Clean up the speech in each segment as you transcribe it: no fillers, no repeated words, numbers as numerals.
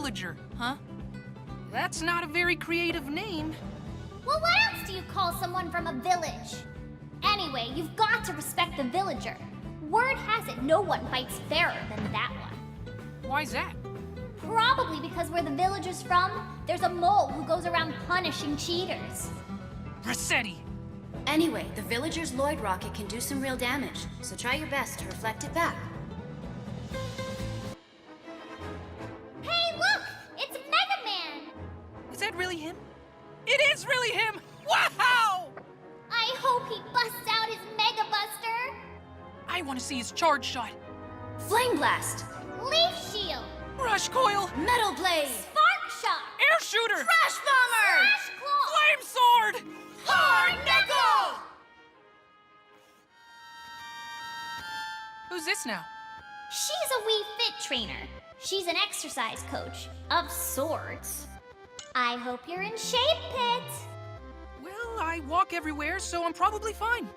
villager, huh? That's not a very creative name. Well, what else do you call someone from a village? Anyway, you've got to respect the villager. Word has it no one fights fairer than that one. Why's that? Probably because where the villager's from, there's a mole who goes around punishing cheaters. Rossetti! Anyway, the villager's Lloyd rocket can do some real damage, so try your best to reflect it back. Hey, look! It's Mega Man! Is that really him? It is really him! Wow! I hope he busts out his Mega Buster! I want to see his charge shot. Flame Blast! Leaf Shield! Rush coil! Metal Blade! Spark Shock! Air shooter! Trash Bomber! Slash Claw! Flame sword! Hard Nickel! Who's this now? She's a Wii Fit trainer. She's an exercise coach, of sorts. I hope you're in shape, Pit. Well, I walk everywhere, so I'm probably fine.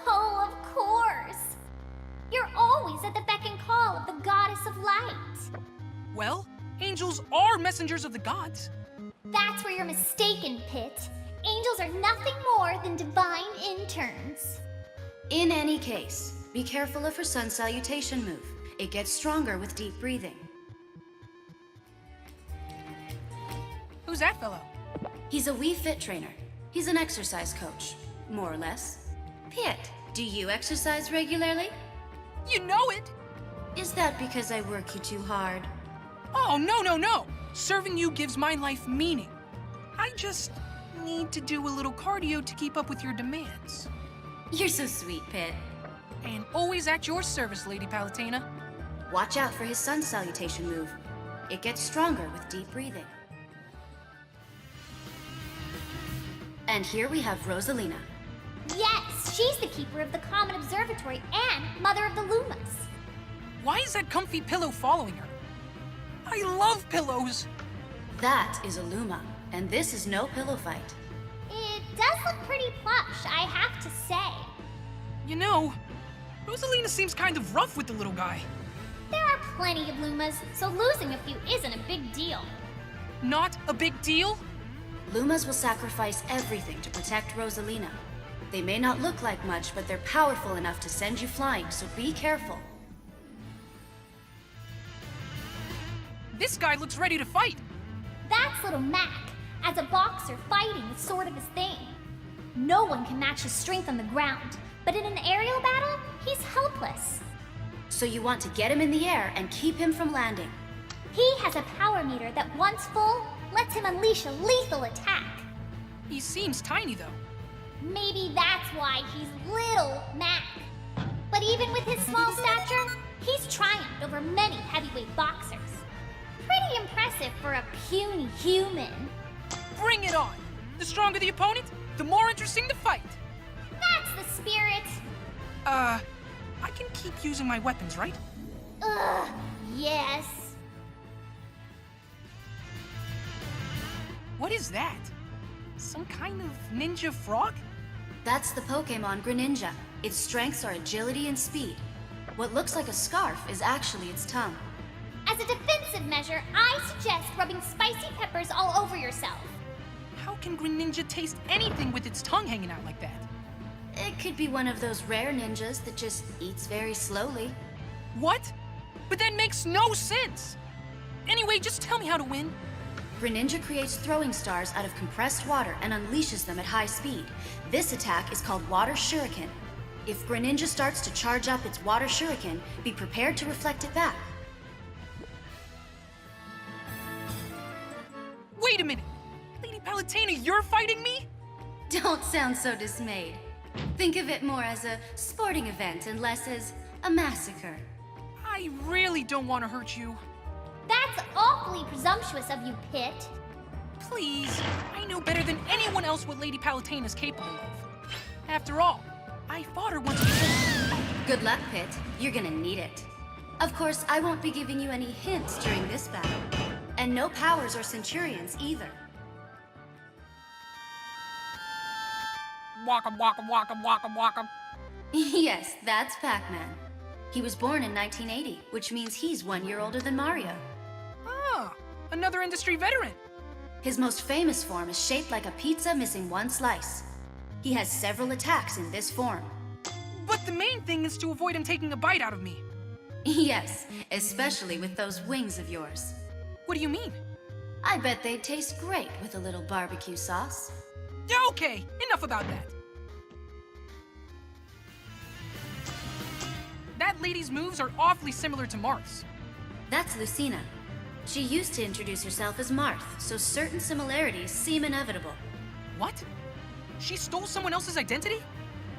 Oh, of course. You're always at the beck and call of the goddess of light. Well, angels are messengers of the gods. That's where you're mistaken, Pit. Angels are nothing more than divine interns. In any case, be careful of her sun salutation move. It gets stronger with deep breathing. Who's that fellow? He's a Wii Fit trainer. He's an exercise coach, more or less. Pit, do you exercise regularly? You know it! Is that because I work you too hard? Oh, no. Serving you gives my life meaning. I just need to do a little cardio to keep up with your demands. You're so sweet, Pit. And always at your service, Lady Palutena. Watch out for his sun salutation move. It gets stronger with deep breathing. And here we have Rosalina. Yes, she's the keeper of the Comet Observatory and mother of the Lumas. Why is that comfy pillow following her? I love pillows! That is a Luma, and this is no pillow fight. It does look pretty plush, I have to say. You know, Rosalina seems kind of rough with the little guy. There are plenty of Lumas, so losing a few isn't a big deal. Not a big deal? Lumas will sacrifice everything to protect Rosalina. They may not look like much, but they're powerful enough to send you flying, so be careful. This guy looks ready to fight. That's little Mac. As a boxer, fighting is sort of his thing. No one can match his strength on the ground, but in an aerial battle, he's helpless. So you want to get him in the air and keep him from landing. He has a power meter that, once full, lets him unleash a lethal attack. He seems tiny, though. Maybe that's why he's Little Mac. But even with his small stature, he's triumphed over many heavyweight boxers. Pretty impressive for a puny human. Bring it on! The stronger the opponent, the more interesting the fight. That's the spirit. I can keep using my weapons, right? Yes. What is that? Some kind of ninja frog? That's the Pokémon Greninja. Its strengths are agility and speed. What looks like a scarf is actually its tongue. As a defensive measure, I suggest rubbing spicy peppers all over yourself. How can Greninja taste anything with its tongue hanging out like that? It could be one of those rare ninjas that just eats very slowly. What? But that makes no sense! Anyway, just tell me how to win. Greninja creates throwing stars out of compressed water and unleashes them at high speed. This attack is called Water Shuriken. If Greninja starts to charge up its Water Shuriken, be prepared to reflect it back. Wait a minute! Lady Palutena, you're fighting me? Don't sound so dismayed. Think of it more as a sporting event and less as a massacre. I really don't want to hurt you. That's awfully presumptuous of you, Pit. Please, I know better than anyone else what Lady Palutena is capable of. After all, I fought her once before. Good luck, Pit. You're gonna need it. Of course, I won't be giving you any hints during this battle. And no powers or centurions either. Walk 'em, walk 'em, walk 'em, walk 'em, walk 'em. Yes, that's Pac-Man. He was born in 1980, which means he's 1 year older than Mario. Ah, Another industry veteran. His most famous form is shaped like a pizza missing one slice. He has several attacks in this form. But the main thing is to avoid him taking a bite out of me. Yes, especially with those wings of yours. What do you mean? I bet they'd taste great with a little barbecue sauce. Okay, enough about that. That lady's moves are awfully similar to Marth's. That's Lucina. She used to introduce herself as Marth, so certain similarities seem inevitable. What? She stole someone else's identity?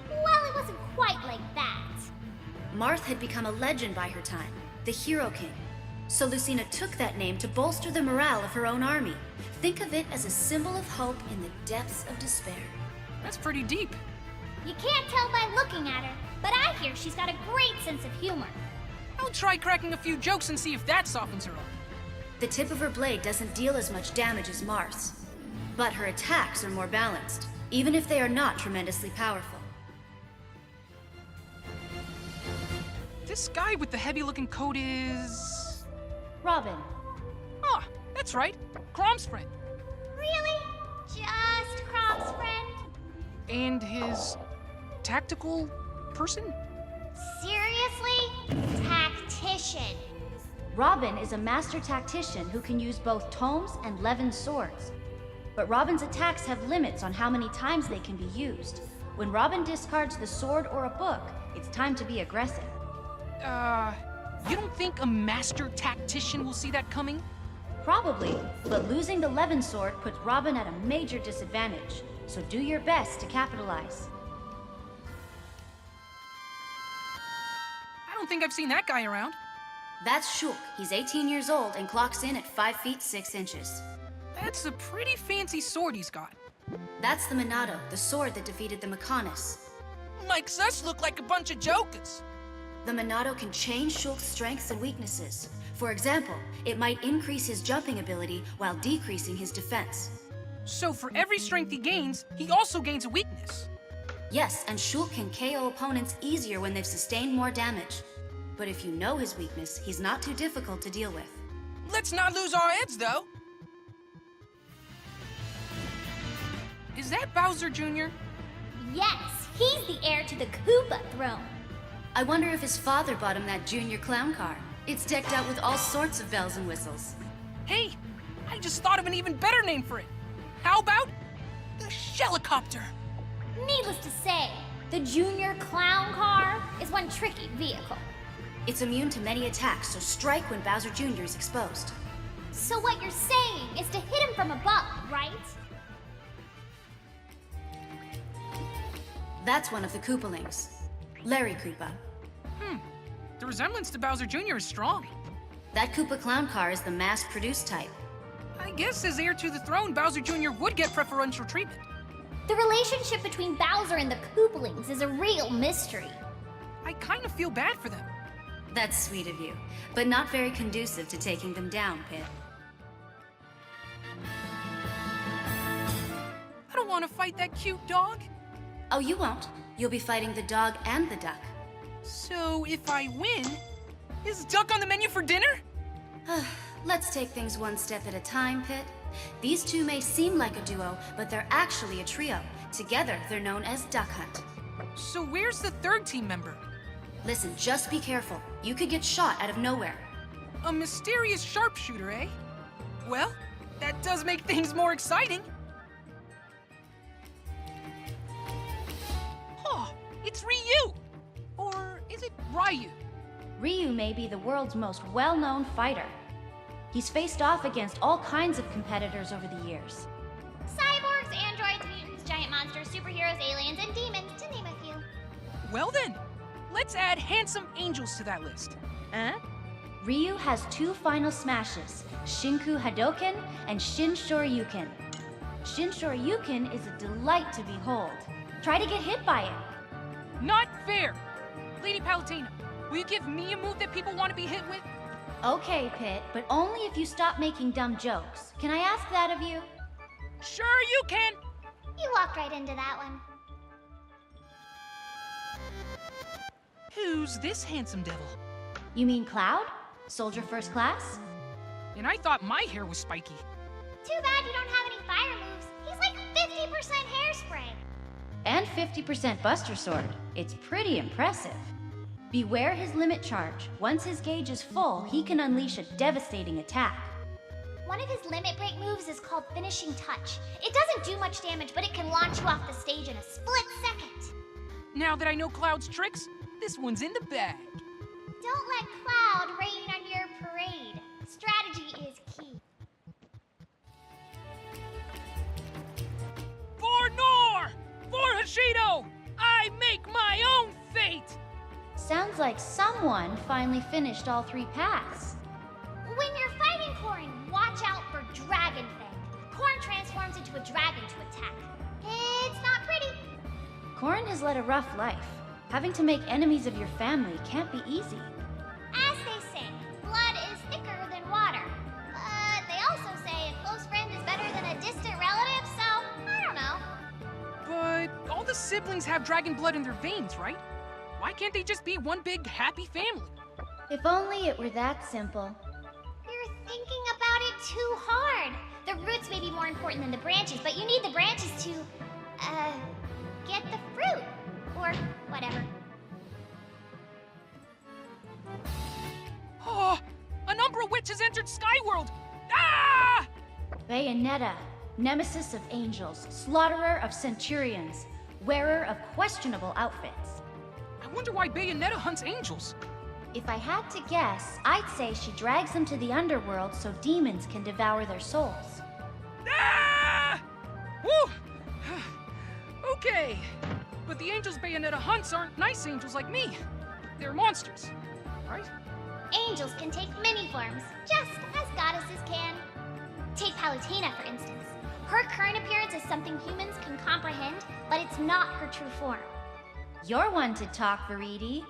Well, it wasn't quite like that. Marth had become a legend by her time, the Hero King. So Lucina took that name to bolster the morale of her own army. Think of it as a symbol of hope in the depths of despair. That's pretty deep. You can't tell by looking at her, but I hear she's got a great sense of humor. I'll try cracking a few jokes and see if that softens her up. The tip of her blade doesn't deal as much damage as Marth's, but her attacks are more balanced, even if they are not tremendously powerful. This guy with the heavy-looking coat is... Robin. Ah, that's right. Crom's friend. Really? Just Crom's friend? And his... tactical person? Seriously? Tactician. Robin is a master tactician who can use both tomes and Levin's swords. But Robin's attacks have limits on how many times they can be used. When Robin discards the sword or a book, it's time to be aggressive. You don't think a master tactician will see that coming? Probably, but losing the Levin sword puts Robin at a major disadvantage. So do your best to capitalize. I don't think I've seen that guy around. That's Shulk. He's 18 years old and clocks in at 5 feet 6 inches. That's a pretty fancy sword he's got. That's the Minato, the sword that defeated the Mechonis. Makes us look like a bunch of jokers. The Minato can change Shulk's strengths and weaknesses. For example, it might increase his jumping ability while decreasing his defense. So for every strength he gains, he also gains a weakness. Yes, and Shulk can KO opponents easier when they've sustained more damage. But if you know his weakness, he's not too difficult to deal with. Let's not lose our heads, though. Is that Bowser Jr.? Yes, he's the heir to the Koopa throne. I wonder if his father bought him that junior clown car. It's decked out with all sorts of bells and whistles. Hey, I just thought of an even better name for it. How about the Shellicopter? Needless to say, the Junior Clown Car is one tricky vehicle. It's immune to many attacks, so strike when Bowser Jr. is exposed. So what you're saying is to hit him from above, right? That's one of the Koopalings. Larry Koopa. The resemblance to Bowser Jr. is strong. That Koopa clown car is the mass-produced type. I guess as heir to the throne, Bowser Jr. would get preferential treatment. The relationship between Bowser and the Koopalings is a real mystery. I kind of feel bad for them. That's sweet of you, but not very conducive to taking them down, Pit. I don't want to fight that cute dog. Oh, you won't. You'll be fighting the dog and the duck. So if I win, is duck on the menu for dinner? Let's take things one step at a time, Pit. These two may seem like a duo, but they're actually a trio. Together, they're known as Duck Hunt. So where's the third team member? Listen, just be careful. You could get shot out of nowhere. A mysterious sharpshooter, eh? Well, that does make things more exciting. Oh, it's Ryu! Or is it Ryu? Ryu may be the world's most well-known fighter. He's faced off against all kinds of competitors over the years. Cyborgs, androids, mutants, giant monsters, superheroes, aliens, and demons, to name a few. Well then, let's add handsome angels to that list. Ryu has 2 final smashes, Shinku Hadoken and Shin Shoryuken. Shin Shoryuken is a delight to behold. Try to get hit by it. Not fair! Lady Palutena, will you give me a move that people want to be hit with? Okay, Pit, but only if you stop making dumb jokes. Can I ask that of you? Sure you can! You walked right into that one. Who's this handsome devil? You mean Cloud? Soldier First Class? And I thought my hair was spiky. Too bad you don't have any fire moves. He's like 50% hairspray. And 50% Buster Sword. It's pretty impressive. Beware his limit charge. Once his gauge is full, he can unleash a devastating attack. One of his limit break moves is called Finishing Touch. It doesn't do much damage, but it can launch you off the stage in a split second. Now that I know Cloud's tricks, this one's in the bag. Don't let Cloud rain on your parade. Strategy is key. For Nor! For Hashido! I make my own fate! Sounds like someone finally finished all 3 paths. When you're fighting Corrin, watch out for Dragon Fang. Corrin transforms into a dragon to attack. It's not pretty. Corrin has led a rough life. Having to make enemies of your family can't be easy. As they say, blood is thicker than water. But they also say a close friend is better than a distant relative, so I don't know. But all the siblings have dragon blood in their veins, right? Why can't they just be one big happy family? If only it were that simple. You're thinking about it too hard. The roots may be more important than the branches, but you need the branches to, get the fruit. Or whatever. Oh, an Umbra Witch has entered Skyworld! Ah! Bayonetta, nemesis of angels, slaughterer of centurions, wearer of questionable outfits. I wonder why Bayonetta hunts angels. If I had to guess, I'd say she drags them to the underworld so demons can devour their souls. Ah! Woo! Okay, but the angels Bayonetta hunts aren't nice angels like me. They're monsters, right? Angels can take many forms, just as goddesses can. Take Palutena, for instance. Her current appearance is something humans can comprehend, but it's not her true form. You're one to talk, Verity.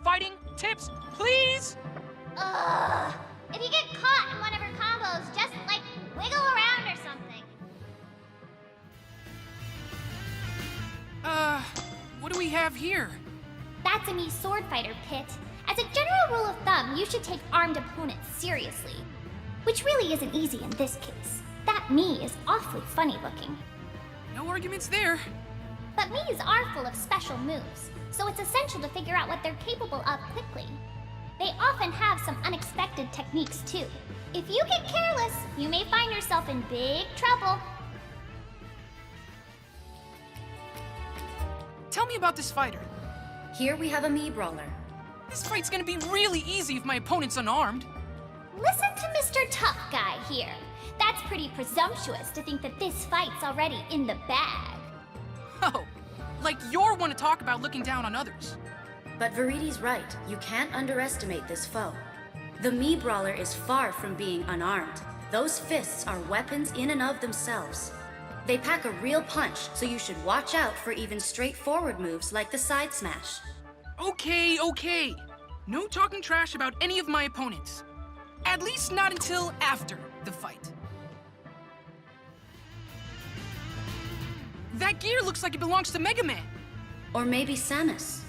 Fighting tips, please? Ugh. If you get caught in one of her combos, just, wiggle around or something. What do we have here? That's a Mii sword fighter, Pit. As a general rule of thumb, you should take armed opponents seriously. Which really isn't easy in this case. That Mii is awfully funny looking. No arguments there. But Miis are full of special moves, so it's essential to figure out what they're capable of quickly. They often have some unexpected techniques too. If you get careless, you may find yourself in big trouble. Tell me about this fighter. Here we have a Mii Brawler. This fight's gonna be really easy if my opponent's unarmed. Listen to Mr. Tough Guy here. That's pretty presumptuous to think that this fight's already in the bag. Oh, like you're one to talk about looking down on others. But Verity's right. You can't underestimate this foe. The Mii Brawler is far from being unarmed. Those fists are weapons in and of themselves. They pack a real punch, so you should watch out for even straightforward moves like the side smash. Okay. No talking trash about any of my opponents. At least not until after the fight. That gear looks like it belongs to Mega Man. Or maybe Samus.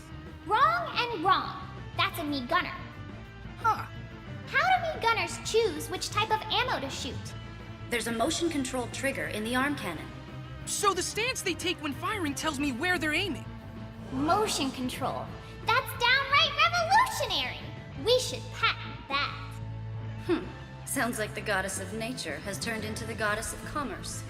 Wrong and wrong. That's a Mii Gunner. Huh. How do Mii Gunners choose which type of ammo to shoot? There's a motion-controlled trigger in the arm cannon. So the stance they take when firing tells me where they're aiming. Motion control. That's downright revolutionary. We should patent that. Sounds like the goddess of nature has turned into the goddess of commerce.